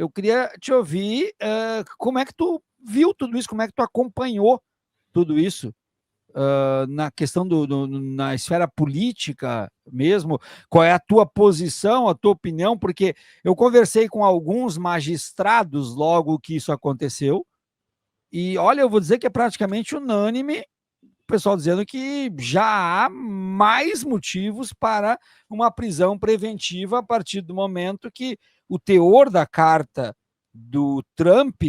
Eu queria te ouvir como é que tu viu tudo isso, como é que tu acompanhou tudo isso na questão na esfera política mesmo, qual é a tua posição, a tua opinião, porque eu conversei com alguns magistrados logo que isso aconteceu, e olha, eu vou dizer que é praticamente unânime o pessoal dizendo que já há mais motivos para uma prisão preventiva a partir do momento que o teor da carta do Trump,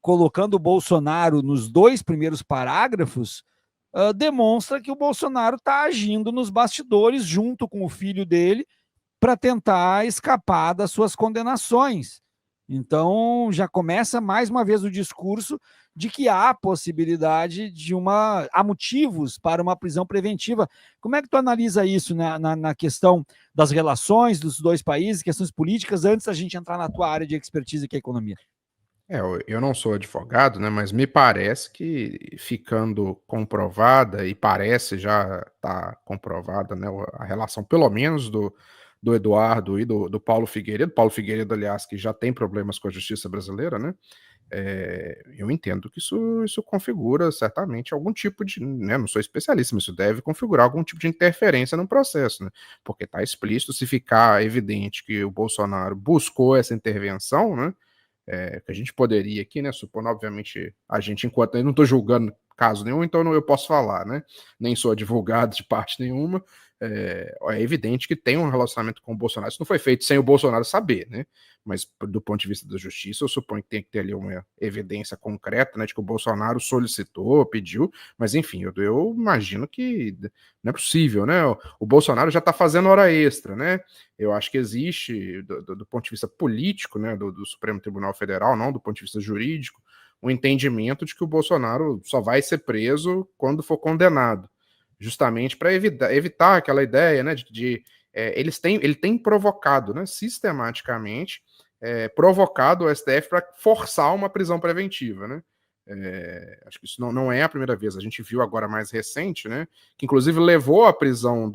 colocando o Bolsonaro nos 2 primeiros parágrafos, demonstra que o Bolsonaro está agindo nos bastidores junto com o filho dele para tentar escapar das suas condenações. Então, já começa mais uma vez o discurso de que há possibilidade há motivos para uma prisão preventiva. Como é que tu analisa isso na questão das relações dos 2 países, questões políticas, antes da gente entrar na tua área de expertise, que é a economia? Eu não sou advogado, né, mas me parece que ficando comprovada, e parece já estar comprovada, né, a relação pelo menos do Eduardo e do Paulo Figueiredo. Paulo Figueiredo, aliás, que já tem problemas com a justiça brasileira, né? Eu entendo que isso configura certamente algum tipo de, né, não sou especialista, mas isso deve configurar algum tipo de interferência no processo, né? Porque está explícito, se ficar evidente que o Bolsonaro buscou essa intervenção, né? Que a gente poderia aqui, né, supondo, obviamente, a gente, enquanto eu não estou julgando caso nenhum, então eu posso falar, né, nem sou advogado de parte nenhuma, é evidente que tem um relacionamento com o Bolsonaro, isso não foi feito sem o Bolsonaro saber, né, mas do ponto de vista da justiça, eu suponho que tem que ter ali uma evidência concreta, né, de que o Bolsonaro solicitou, pediu, mas enfim, eu imagino que não é possível, né, o Bolsonaro já está fazendo hora extra, né, eu acho que existe, do ponto de vista político, né, do Supremo Tribunal Federal, não do ponto de vista jurídico, um entendimento de que o Bolsonaro só vai ser preso quando for condenado, justamente para evitar aquela ideia, né, ele tem provocado, né, sistematicamente, provocado o STF para forçar uma prisão preventiva, né. Acho que isso não é a primeira vez, a gente viu agora mais recente, né, que inclusive levou à prisão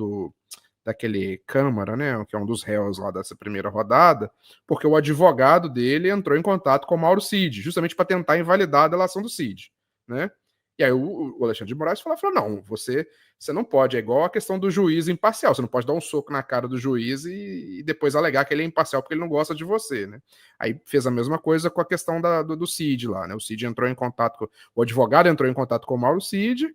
daquele Câmara, né, que é um dos réus lá dessa primeira rodada, porque o advogado dele entrou em contato com o Mauro Cid, justamente para tentar invalidar a delação do Cid, né? E aí o Alexandre de Moraes falou, não, você não pode, é igual a questão do juiz imparcial, você não pode dar um soco na cara do juiz e depois alegar que ele é imparcial porque ele não gosta de você, né? Aí fez a mesma coisa com a questão do Cid lá, né? O Cid entrou em contato, o advogado entrou em contato com o Mauro Cid,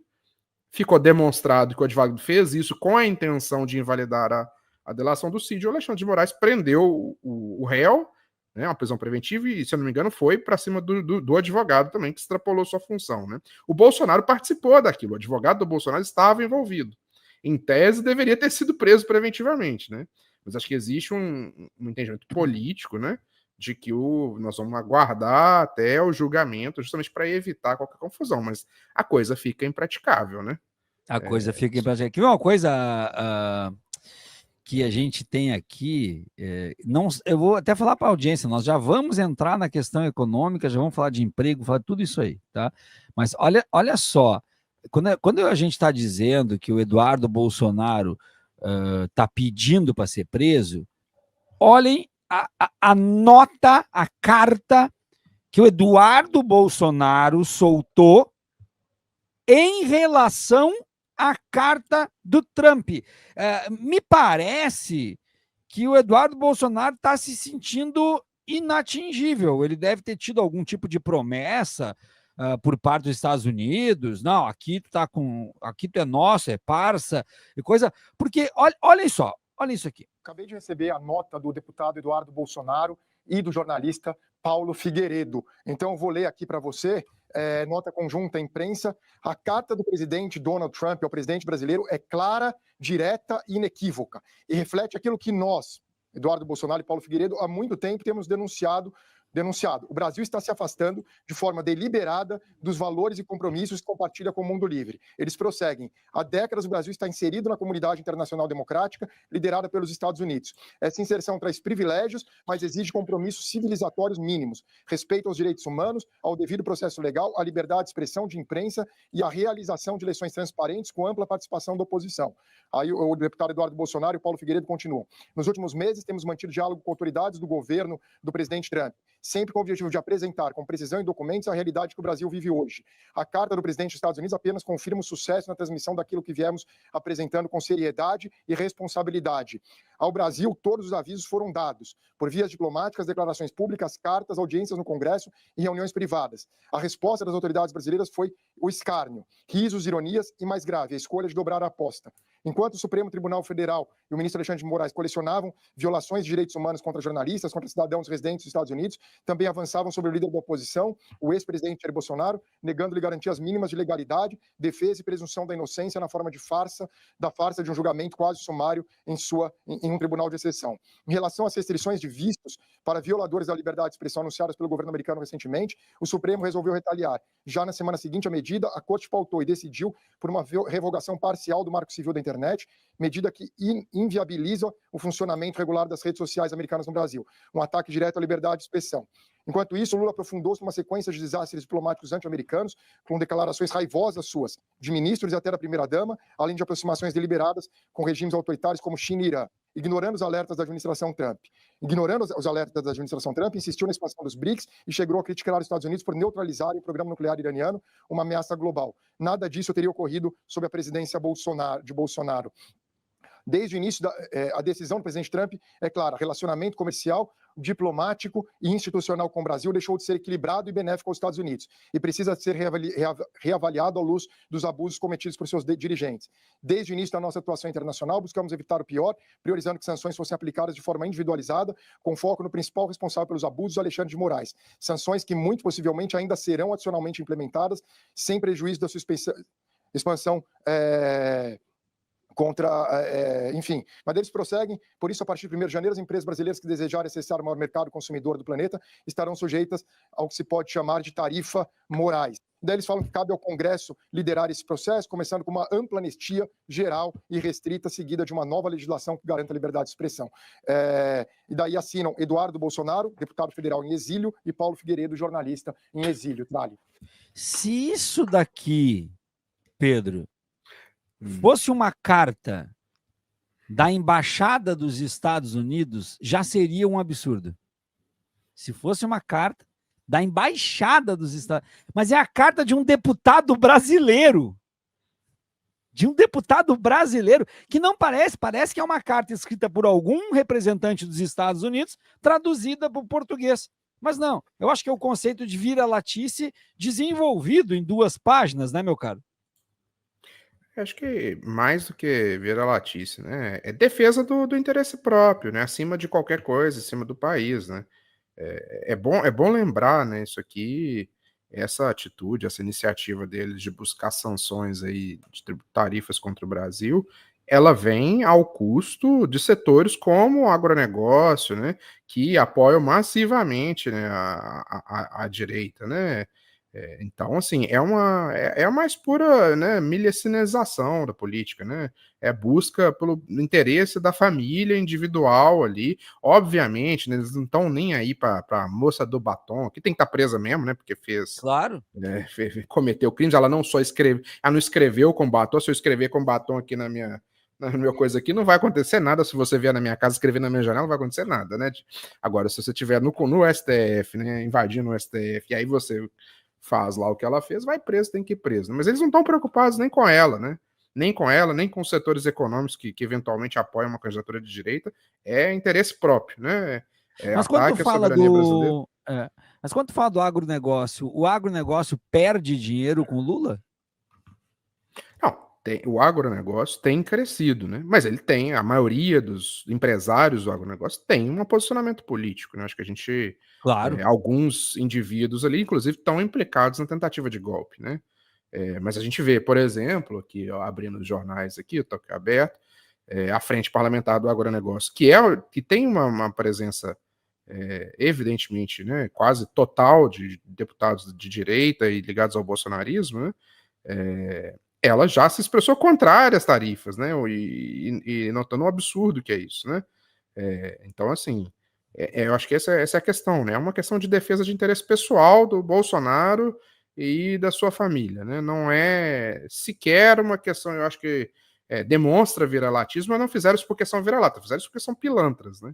ficou demonstrado que o advogado fez isso com a intenção de invalidar a delação do Cid, o Alexandre de Moraes prendeu o réu, né, uma prisão preventiva, e, se eu não me engano, foi para cima do advogado também, que extrapolou sua função. Né? O Bolsonaro participou daquilo, o advogado do Bolsonaro estava envolvido. Em tese, deveria ter sido preso preventivamente, né? Mas acho que existe um entendimento político, né? De que nós vamos aguardar até o julgamento, justamente para evitar qualquer confusão, mas a coisa fica impraticável, né? A coisa fica impraticável. Quer ver uma coisa que a gente tem aqui? Não, eu vou até falar para a audiência, nós já vamos entrar na questão econômica, já vamos falar de emprego, falar tudo isso aí, tá? Mas olha só, quando a gente está dizendo que o Eduardo Bolsonaro está pedindo para ser preso, olhem a nota, a carta que o Eduardo Bolsonaro soltou em relação à carta do Trump. Me parece que o Eduardo Bolsonaro está se sentindo inatingível. Ele deve ter tido algum tipo de promessa por parte dos Estados Unidos. Não, aqui tu é nosso, é parça, e coisa. Porque olha só, olha isso aqui. Acabei de receber a nota do deputado Eduardo Bolsonaro e do jornalista Paulo Figueiredo. Então, eu vou ler aqui para você, nota conjunta à imprensa. A carta do presidente Donald Trump ao presidente brasileiro é clara, direta e inequívoca e reflete aquilo que nós, Eduardo Bolsonaro e Paulo Figueiredo, há muito tempo temos denunciado. O Brasil está se afastando de forma deliberada dos valores e compromissos que compartilha com o mundo livre. Eles prosseguem. Há décadas o Brasil está inserido na comunidade internacional democrática, liderada pelos Estados Unidos. Essa inserção traz privilégios, mas exige compromissos civilizatórios mínimos, respeito aos direitos humanos, ao devido processo legal, à liberdade de expressão, de imprensa e à realização de eleições transparentes com ampla participação da oposição. Aí o deputado Eduardo Bolsonaro e o Paulo Figueiredo continuam. Nos últimos meses, temos mantido diálogo com autoridades do governo do presidente Trump. sempre com o objetivo de apresentar com precisão e documentos a realidade que o Brasil vive hoje. A carta do presidente dos Estados Unidos apenas confirma o sucesso na transmissão daquilo que viemos apresentando com seriedade e responsabilidade. Ao Brasil, todos os avisos foram dados, por vias diplomáticas, declarações públicas, cartas, audiências no Congresso e reuniões privadas. A resposta das autoridades brasileiras foi o escárnio, risos, ironias e, mais grave, a escolha de dobrar a aposta. Enquanto o Supremo Tribunal Federal e o ministro Alexandre de Moraes colecionavam violações de direitos humanos contra jornalistas, contra cidadãos residentes dos Estados Unidos, também avançavam sobre o líder da oposição, o ex-presidente Jair Bolsonaro, negando-lhe garantias mínimas de legalidade, defesa e presunção da inocência na forma de farsa de um julgamento quase sumário em um tribunal de exceção. Em relação às restrições de vistos para violadores da liberdade de expressão anunciadas pelo governo americano recentemente, o Supremo resolveu retaliar. Já na semana seguinte à medida, a Corte pautou e decidiu por uma revogação parcial do Marco Civil da Internet, medida que inviabiliza o funcionamento regular das redes sociais americanas no Brasil, um ataque direto à liberdade de expressão. Enquanto isso, Lula aprofundou-se numa sequência de desastres diplomáticos anti-americanos, com declarações raivosas suas, de ministros e até da primeira-dama, além de aproximações deliberadas com regimes autoritários como China e Irã, ignorando os alertas da administração Trump. Ignorando os alertas da administração Trump, insistiu na expansão dos BRICS e chegou a criticar os Estados Unidos por neutralizarem o programa nuclear iraniano, uma ameaça global. Nada disso teria ocorrido sob a presidência de Bolsonaro. Desde o início, a decisão do presidente Trump é clara: relacionamento comercial, diplomático e institucional com o Brasil deixou de ser equilibrado e benéfico aos Estados Unidos e precisa ser reavaliado à luz dos abusos cometidos por seus dirigentes. Desde o início da nossa atuação internacional, buscamos evitar o pior, priorizando que sanções fossem aplicadas de forma individualizada, com foco no principal responsável pelos abusos, Alexandre de Moraes. Sanções que muito possivelmente ainda serão adicionalmente implementadas, sem prejuízo da sua expansão enfim, mas eles prosseguem. Por isso, a partir de 1º de janeiro, as empresas brasileiras que desejarem acessar o maior mercado consumidor do planeta estarão sujeitas ao que se pode chamar de tarifa Moraes. Daí eles falam que cabe ao Congresso liderar esse processo, começando com uma ampla anistia geral e restrita, seguida de uma nova legislação que garanta a liberdade de expressão. E daí assinam Eduardo Bolsonaro, deputado federal em exílio, e Paulo Figueiredo, jornalista em exílio. Trali. Se isso daqui, Pedro, fosse uma carta da Embaixada dos Estados Unidos, já seria um absurdo. Se fosse uma carta da Embaixada dos Estados Unidos, mas é a carta de um deputado brasileiro. De um deputado brasileiro, que não parece que é uma carta escrita por algum representante dos Estados Unidos, traduzida para o português. Mas não, eu acho que é o conceito de vira-latice desenvolvido em 2 páginas, né, meu caro? Acho que mais do que vira-latice, né? É defesa do interesse próprio, né? Acima de qualquer coisa, acima do país, né? É bom lembrar, né? Isso aqui, essa atitude, essa iniciativa deles de buscar sanções aí de tarifas contra o Brasil, ela vem ao custo de setores como o agronegócio, né? Que apoiam massivamente, né, a direita, né? Então, assim, é a mais pura, né, milicianização da política, né? É busca pelo interesse da família individual ali. Obviamente, né, eles não estão nem aí para a moça do batom, que tem que estar presa mesmo, né? Porque claro, cometeu crimes. Ela não escreveu com batom. Se eu escrever com batom aqui na minha coisa aqui, não vai acontecer nada. Se você vier na minha casa escrever na minha janela, não vai acontecer nada, né? Agora, se você estiver no STF, né, invadindo o STF, e aí você faz lá o que ela fez, vai preso, tem que ir preso. Mas eles não estão preocupados nem com ela, né? Nem com ela, nem com os setores econômicos que eventualmente apoiam uma candidatura de direita. É interesse próprio, né? Mas quando tu fala mas quando tu fala do agronegócio, o agronegócio perde dinheiro com Lula? Não, o agronegócio tem crescido, né? Mas ele tem, a maioria dos empresários do agronegócio tem um posicionamento político, né? Acho que a gente, claro, alguns indivíduos ali, inclusive, estão implicados na tentativa de golpe, né? Mas a gente vê, por exemplo, aqui, ó, abrindo os jornais aqui, eu tô aqui aberto, a Frente Parlamentar do Agronegócio, que tem uma presença evidentemente, né, quase total de deputados de direita e ligados ao bolsonarismo, né? Ela já se expressou contrária às tarifas, né? E notando o absurdo que é isso, né? Então, assim, eu acho que essa é a questão, né? É uma questão de defesa de interesse pessoal do Bolsonaro e da sua família, né? Não é sequer uma questão, eu acho que demonstra vira-latismo, mas não fizeram isso porque são vira-lata, fizeram isso porque são pilantras, né?